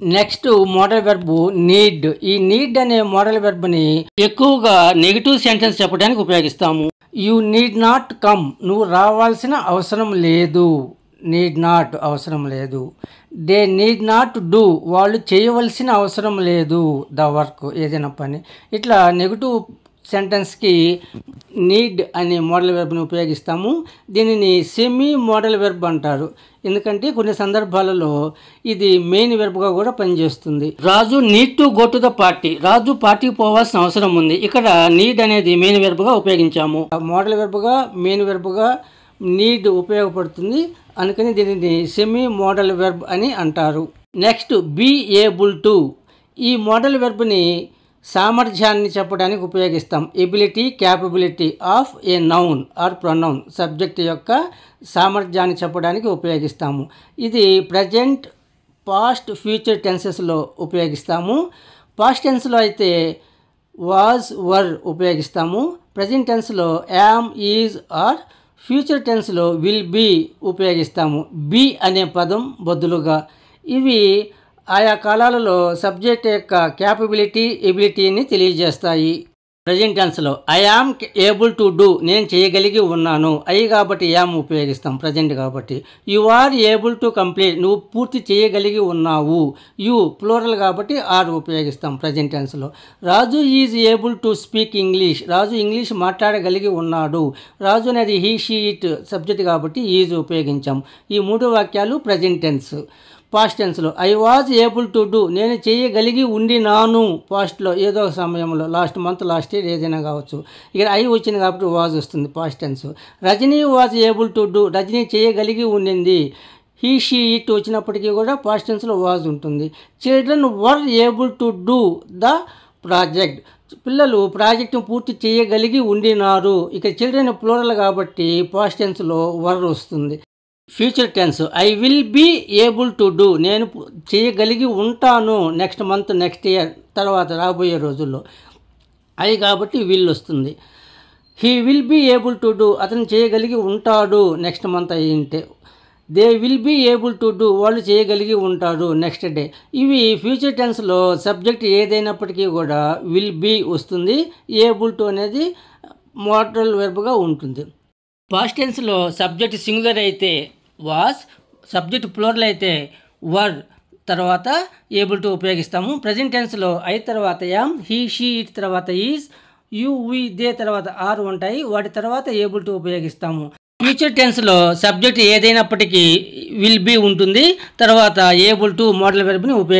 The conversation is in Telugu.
Next modal verb need. ఈ నీడ్ అనే మోడల్ వెర్బ్ని ఎక్కువగా నెగిటివ్ సెంటెన్స్ చెప్పడానికి ఉపయోగిస్తాము. యు నీడ్ నాట్ కమ్, నువ్వు రావాల్సిన అవసరం లేదు. నీడ్ నాట్ అవసరం లేదు. దే నీడ్ నాట్ డూ, వాళ్ళు చేయవలసిన అవసరం లేదు ద వర్క్, ఏదైనా పని. ఇట్లా నెగిటివ్ సెంటెన్స్కి నీడ్ అనే మోడల్ వెర్బ్ని ఉపయోగిస్తాము. దీనిని సెమీ మోడల్ వెర్బ్ అంటారు, ఎందుకంటే కొన్ని సందర్భాలలో ఇది మెయిన్ వెర్బ్గా కూడా పనిచేస్తుంది. Raju need to go to the party, Raju పార్టీకి పోవాల్సిన అవసరం ఉంది. ఇక్కడ నీడ్ అనేది మెయిన్ వెర్బ్గా ఉపయోగించాము. మోడల్ వెర్బ్గా మెయిన్ వెర్బ్గా నీడ్ ఉపయోగపడుతుంది, అందుకని దీనిని సెమీ మోడల్ వెర్బ్ అని అంటారు. Next be able to. ఈ మోడల్ వెర్బ్ని సామర్థ్యాన్ని చెప్పడానికి ఉపయోగిస్తాం. Ability, capability of a noun or pronoun, subject యొక్క సామర్థ్యాన్ని చెప్పడానికి ఉపయోగిస్తాము. ఇది ప్రజెంట్, పాస్ట్, ఫ్యూచర్ టెన్సెస్లో ఉపయోగిస్తాము. పాస్ట్ టెన్స్లో అయితే వాజ్, వర్ ఉపయోగిస్తాము. ప్రజెంట్ టెన్స్లో యామ్, ఈజ్ ఆర్, ఫ్యూచర్ టెన్స్లో విల్ బీ ఉపయోగిస్తాము, బీ అనే పదం బదులుగా. ఇవి ఆయా కాలాలలో సబ్జెక్ట్ యొక్క క్యాపబిలిటీ, ఎబిలిటీని తెలియజేస్తాయి. ప్రజెంట్ టెన్స్లో I am able to do, నేను చేయగలిగి ఉన్నాను. ఐ కాబట్టి యామ్ ఉపయోగిస్తాం ప్రజెంట్ కాబట్టి. You are able to complete, నువ్వు పూర్తి చేయగలిగి ఉన్నావు. యు ప్లూరల్ కాబట్టి ఆర్ ఉపయోగిస్తాం ప్రజెంట్ టెన్స్లో. Raju is able to speak English, Raju English మాట్లాడగలిగి ఉన్నాడు. రాజు అనేది హీ, షీ, ఇట్ సబ్జెక్ట్ కాబట్టి ఈజ్ ఉపయోగించాం. ఈ మూడు వాక్యాలు ప్రజెంట్ టెన్స్. పాస్ట్ టెన్స్లో I was able to do, నేను చేయగలిగి ఉండినాను. పాస్ట్లో ఏదో ఒక సమయంలో, లాస్ట్ మంత్, లాస్ట్ ఇయర్ ఏదైనా కావచ్చు. ఇక్కడ ఐ వచ్చింది కాబట్టి వాజ్ వస్తుంది past tense. Rajini was able to do, Rajini చేయగలిగి ఉండింది. హీ, షీ, ఇట్ వచ్చినప్పటికీ కూడా పాస్ట్ టెన్స్లో వాజ్ ఉంటుంది. Children were able to do the project, పిల్లలు ప్రాజెక్టు పూర్తి చేయగలిగి ఉండినారు. ఇక చిల్డ్రన్ ప్లూరల్ కాబట్టి పాస్ట్ టెన్స్లో వర్ వస్తుంది. Future tense I will be able to do, నేను చేయగలిగి ఉంటాను. నెక్స్ట్ మంత్, నెక్స్ట్ ఇయర్, తర్వాత రాబోయే రోజుల్లో. ఐ కాబట్టి విల్ వస్తుంది. He will be able to do, అతను చేయగలిగి ఉంటాడు నెక్స్ట్ మంత్ అయ్యింటే. They will be able to do, వాళ్ళు చేయగలిగి ఉంటారు నెక్స్ట్ డే. ఇవి ఫ్యూచర్ టెన్స్లో సబ్జెక్ట్ ఏదైనప్పటికీ కూడా విల్ బీ వస్తుంది. ఏబుల్ టు అనేది మోడల్ వెర్బ్గా ఉంటుంది. పాస్ట్ టెన్స్లో సబ్జెక్ట్ సింగులర్ అయితే వాస్, సబ్జెక్ట్ ప్లూరల్ అయితే వర్, తర్వాత ఏబుల్ టు ఉపయోగిస్తాము. ప్రజెంట్ టెన్స్లో ఐ తర్వాత యామ్, హీ, షీ, ఇట్ తర్వాత ఈజ్, యు, వి, దే తర్వాత ఆర్ ఉంటాయి, వాటి తర్వాత ఏబుల్ టు ఉపయోగిస్తాము. ఫ్యూచర్ టెన్స్లో సబ్జెక్ట్ ఏదైనప్పటికీ విల్ బీ ఉంటుంది, తర్వాత ఏబుల్ టు మోడల్ వెర్బ్ని ఉపయోగిస్తాము.